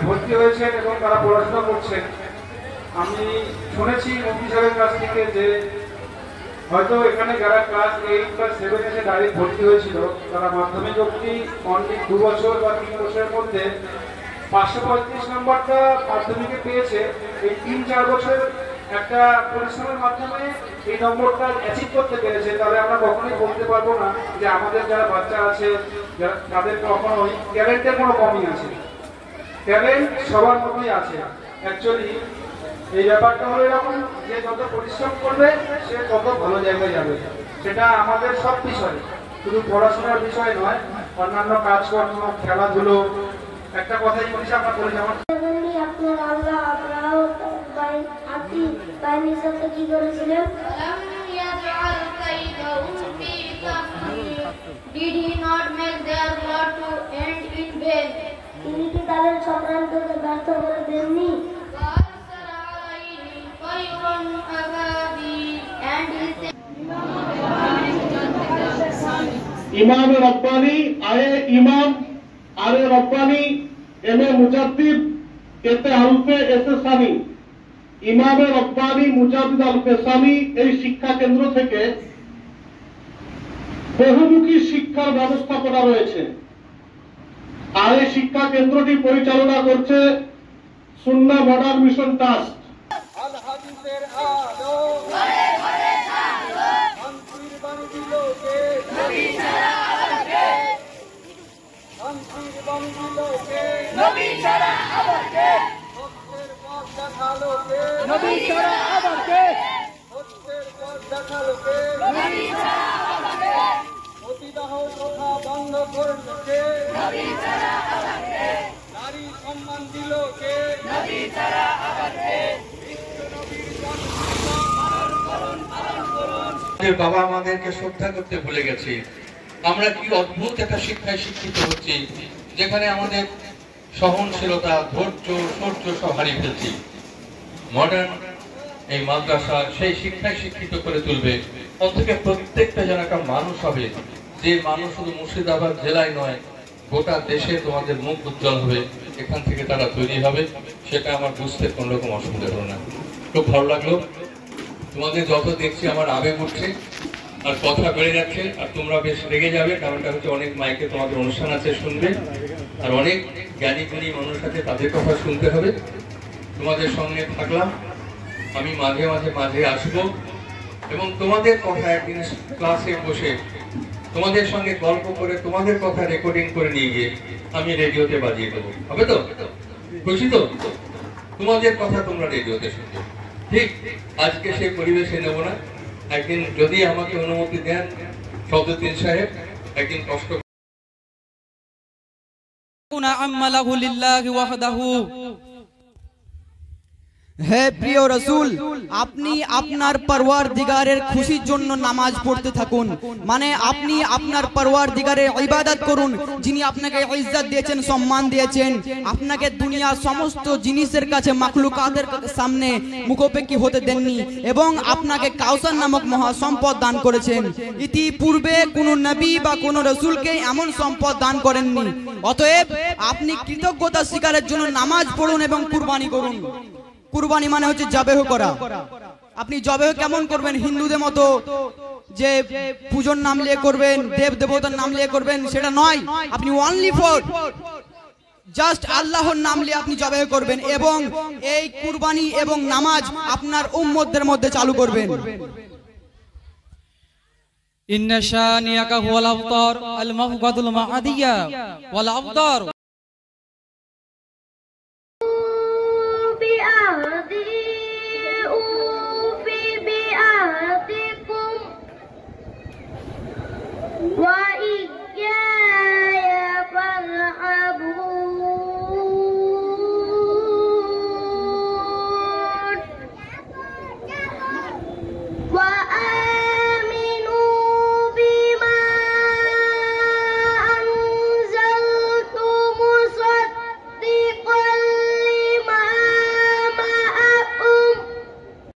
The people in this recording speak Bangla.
ভর্তি হয়েছেন এবং তারা পড়াশোনা করছেন। আমি শুনেছি অফিসারের কাছ থেকে যে হয়তো এখানে যারা ক্লাস 8 বা 7 এসে ডাইরেক্ট ভর্তি হয়েছিল তারা মাধ্যমিক অবধি অনলি 2 বছর বা 3 বছরের মধ্যে 535 নম্বরটা মাধ্যমিকে পেয়েছে। এই 3-4 বছর একটা পরিশ্রমের মাধ্যমে এই নম্বরটা অ্যাচিভ করতে পেরেছে। তাহলে আমরা কখনোই বলতে পারবো না যে আমাদের যারা বাচ্চা আছে তাদের কখনোই ট্যালেন্টের কোনো কমি আছে। ট্যালেন্ট সবার মতোই আছে। অ্যাকচুয়ালি এই ব্যাপারটা হলো এরকম যে যত পরিশ্রম করবে সে তত ভালো জায়গায় যাবে। সেটা আমাদের সব বিষয়, শুধু পড়াশোনার বিষয় নয়, অন্যান্য কাজকর্ম, খেলাধুলো। একটা কথাই বলছি, আমরা বলি যেমন কি করেছিলেন? Did he not make their blood to end in vain? তিনি কি তাদের চক্রান্তকে ব্যর্থ করে দেননি? इमाम रब्बानी आए इमाम आरे रब्बानी एम ए मुजाद्दिद कहते हल्फे एहसानी इमाम रब्बानी मुजाद्दिद আল-ফেসানি এই শিক্ষা কেন্দ্র থেকে বহুমুখী শিক্ষার ব্যবস্থাপনা রয়েছে। আর এই শিক্ষা কেন্দ্রটি পরিচালনা করছে সুন্নাহ মডার্ন মিশন ট্রাস্ট। আল হাদিসের আলো ঘরে ঘরে জালো, শান্তির বাণী দিল কে? নবী ছাড়া আবার কে? শান্তির বাণী দিল কে? নবী ছাড়া আবার কে? সত্যের পথ দেখালো কে? নবী ছাড়া আবার কে? সত্যের পথ দেখালো কে? নবী ছাড়া আবার কে? সতীদাহ প্রথা বন্ধ করলো কে? নবী ছাড়া আবার কে? নারী সম্মান দিল কে? নবী ছাড়া আবার কে? বাবা আমাদেরকে শ্রদ্ধা করতে ভুলে গেছি। আমরা কি অদ্ভুত একটা শিক্ষায় শিক্ষিত হচ্ছি, যেখানে আমাদের সহনশীলতা, ধৈর্য, সৌর্য সব হারিয়ে ফেলছি। মডার্ন এই মাদ্রাসা সেই শিক্ষায় শিক্ষিত করে তুলবে, অন্তত প্রত্যেকটা যেন একটা মানুষ হবে, যে মানুষ শুধু মুর্শিদাবাদ জেলায় নয় গোটা দেশে তোমাদের মুখ উজ্জ্বল হবে, এখান থেকে তারা তৈরি হবে। সেটা আমার বুঝতে কোন রকম অসুবিধা হলো না। খুব ভালো লাগলো। তোমাদের যত দেখছি আমার আবেগ উঠছে আর কথা বেড়ে যাচ্ছে, আর তোমরা বেশ রেগে যাবে, কারণটা হচ্ছে অনেক মাইকে তোমাদের অনুষ্ঠান আছে, শুনবে, আর অনেক জ্ঞানী গুণী মানুষ আছে, তাদের কথা শুনতে হবে। তোমাদের সঙ্গে থাকলাম, আমি মাঝে মাঝে মাঝে আসবো এবং তোমাদের কথা একদিন ক্লাসে বসে তোমাদের সঙ্গে গল্প করে তোমাদের কথা রেকর্ডিং করে নিয়ে গিয়ে আমি রেডিওতে বাজিয়ে দেবো। হবে তো? খুশি তো? তোমাদের কথা তোমরা রেডিওতে শুনবে। ঠিক আজকে সেই পরিবেশে নেব না। একদিন যদি আমাকে অনুমতি দেন শব্দদ্দিন সাহেব, একদিন কষ্ট হে প্রিয় রাসূল, আপনি আপনার পরওয়ারদিগারের খুশির জন্য নামাজ পড়তে থাকুন। মানে আপনি আপনার পরওয়ারদিগারের ইবাদত করুন, যিনি আপনাকে ইজ্জত দিয়েছেন, সম্মান দিয়েছেন, আপনাকে দুনিয়ার সমস্ত জিনিসের কাছে, মাখলুকাতের সামনে মুখোপেক্ষী হতে দেননি এবং আপনাকে কাউসার নামক মহা সম্পদ দান করেছেন। ইতিপূর্বে কোনো নবী বা কোনো রাসূলকে এমন সম্পদ দান করেননি। অতএব আপনি কৃতজ্ঞতা স্বীকারের জন্য নামাজ পড়ুন এবং কুরবানি করুন। কুরবানি মানে হচ্ছে জবেহ করা। আপনি জবেহ কেমন করবেন? হিন্দুদের মতো যে পূজোর নাম নিয়ে করবেন, দেব দেবতার নাম নিয়ে করবেন, সেটা নয়। আপনি অনলি ফর জাস্ট আল্লাহর নাম নিয়ে আপনি জবেহ করবেন এবং এই কুরবানি এবং নামাজ আপনার উম্মতদের মধ্যে চালু করবেন। ইন্না শানিয়াকা হুয়াল আবতার আল মাহগাদুল মাআদিয়া ওয়াল আবতার।